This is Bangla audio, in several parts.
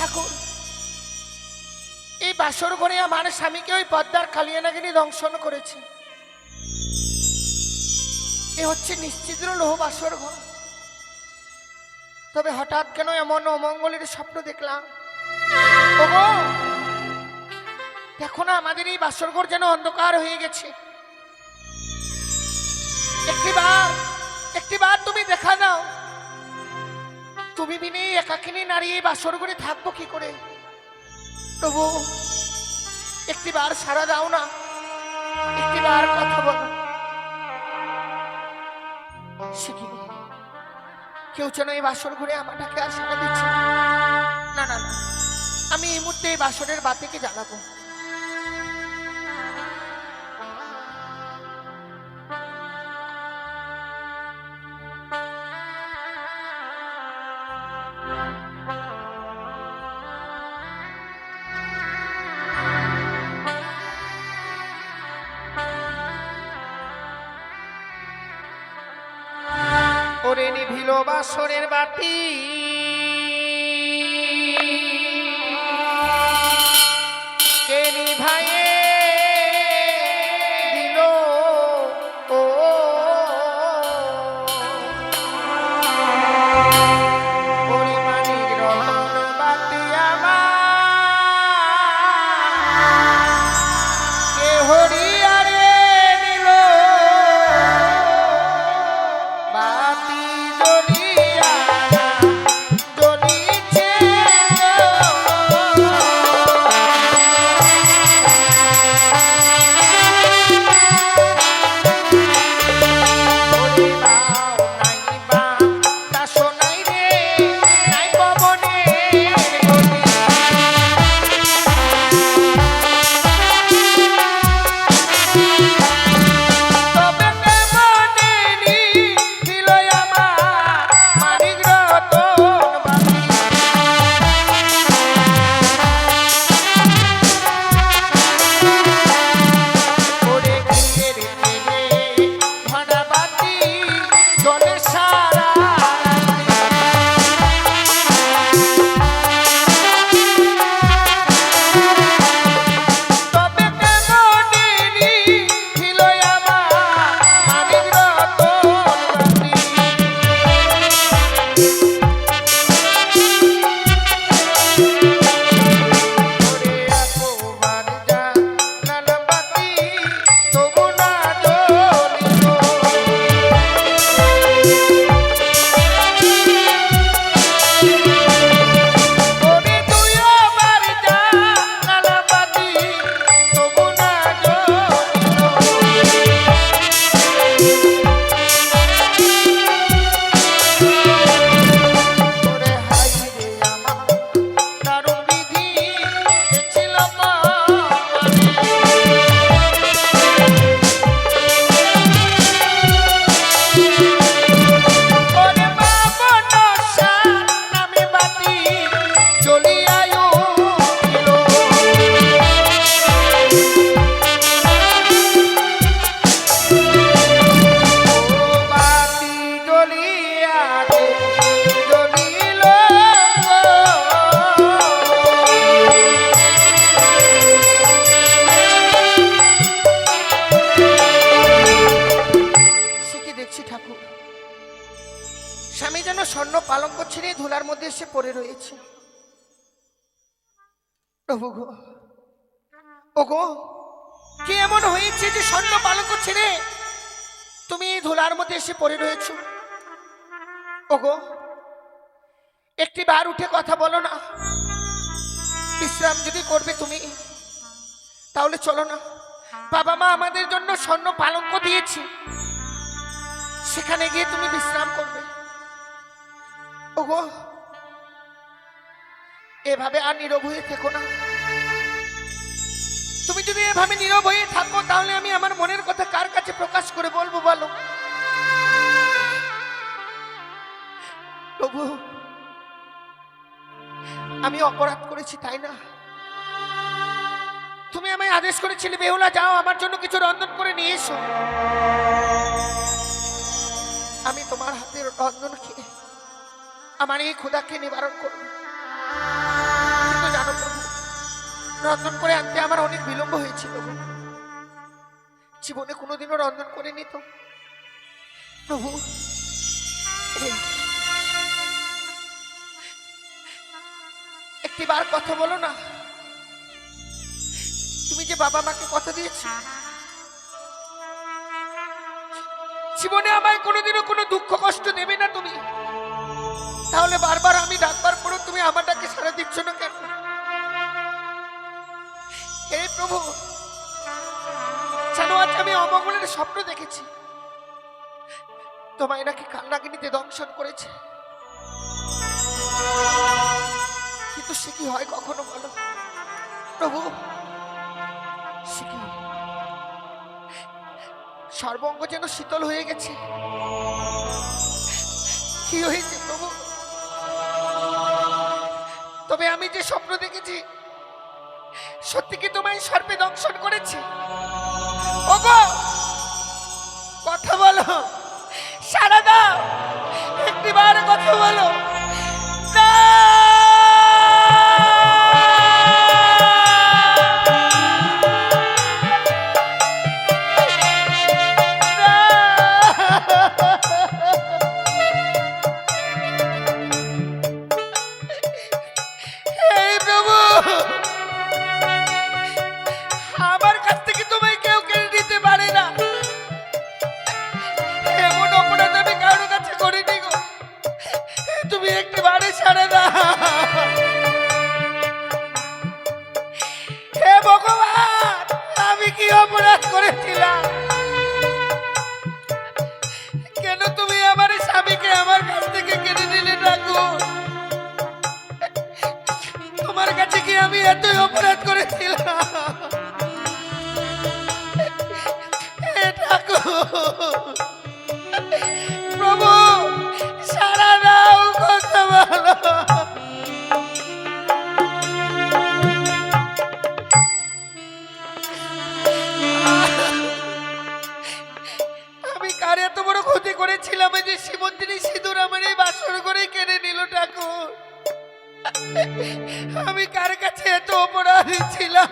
ঠাকুর, এই বাসর ঘরে আমার স্বামীকে ওই পদ্মার কালিয়ানাগিনী দংশন করেছে। এ হচ্ছে নিশ্চিত লোহ বাসর ঘর। তবে হঠাৎ কেন এমন অমঙ্গলের স্বপ্ন দেখলাম? ওগো, দেখো না আমাদের এই বাসর ঘর যেন অন্ধকার হয়ে গেছে। একটিবার তুমি দেখা দাও। তুমি বিনে একাকিনী নারী এই বাসর ঘরে থাকবো কি করে? প্রভু, একটিবার সাড়া দাও না, একটিবার কথা বলো। শিখিনি কেউ যেন এই বাসর ঘরে আমাটাকে আর সাড়া দিচ্ছে না। না না, আমি এই মুহূর্তে এই বাসরের বাতিকে জ্বালাবো। ওরে নিভিল বাসরের বাতি, কে নিভায়ে দিল? ও ওরে মানিক রতন বাতি আমার কে হরিয়ারে দিল? বাতি জ্বলিয়া জ্বলিছে স্বামী যেন স্বর্ণ পালঙ্ক ছেড়ে ধুলার মধ্যে এসে পড়ে রয়েছে। প্রভু গো, ওগো, কি এমন হয়েছে যে স্বর্ণ পালঙ্ক ছেড়ে তুমি এই ধুলার মধ্যে এসে পড়ে রয়েছো? ওগো, একটি বার উঠে কথা বলো না। বিশ্রাম যদি করবে তুমি, তাহলে চলো না। বাবা মা আমাদের জন্য স্বর্ণ পালঙ্ক দিয়েছে, সেখানে গিয়ে তুমি বিশ্রাম করবে। ওগো, এভাবে আর নীরব হয়ে থেকো না। তুমি যদি এভাবে নীরব হয়ে থাকো, তাহলে আমি আমার মনের কথা কার কাছে প্রকাশ করে বলবো বলো? প্রভু, আমি অপরাধ করেছি তাই না? তুমি আমায় আদেশ করেছিলে, বেহুলা যাও আমার জন্য কিছু রন্ধন করে নিয়ে এসো। আমি তোমার হাতের রন্ধন খেয়ে আমার এই ক্ষুধাকে নিবারণ করব। রন্ধন করে আনতে আমার অনেক বিলম্ব হয়েছিল গো। জীবনে কোনোদিনও রন্ধন করিনি তো প্রভু। একটিবার কথা বলো না, তুমি যে বাবা মাকে কথা দিয়েছ জীবনে আমায় কোনোদিনও কোনো দুঃখ কষ্ট দেবে না তুমি, তাহলে বারবার আমি ডাকবার পরও তুমি আমার ডাকে সাড়া দিচ্ছ না কেন? হে প্রভু, জানো আজ আমি অমঙ্গলের স্বপ্ন দেখেছি, তোমায় নাকি কান্নাগিনীতে দংশন করেছে, কিন্তু সে কি হয় কখনো বলো প্রভু? সে কি সর্বঙ্গ যেন শীতল হয়ে গেছে, কি হয়েছে প্রভু? তবে আমি যে স্বপ্ন দেখেছি সত্যি কি তোমায় সর্পে দংশন করেছে? ওগো কথা বলো, সারা দাও, একটিবার কথা বলো না। কেন তুমি আমার স্বামীকে আমার কাছ থেকে কেড়ে নিলে ঠাকুর? তোমার কাছে কি আমি এতই অপরাধ করেছিলাম? প্রভু সারা দাও, কথা বলো। আমি কার এত বড় ক্ষতি করেছিলাম যে শ্রীমন্দিনী সিঁদুর আমার এই বাসর করে কেড়ে নিল ঠাকুর? আমি কার কাছে এত অপরাধী ছিলাম?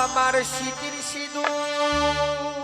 আমার স্মৃতির সিঁদুর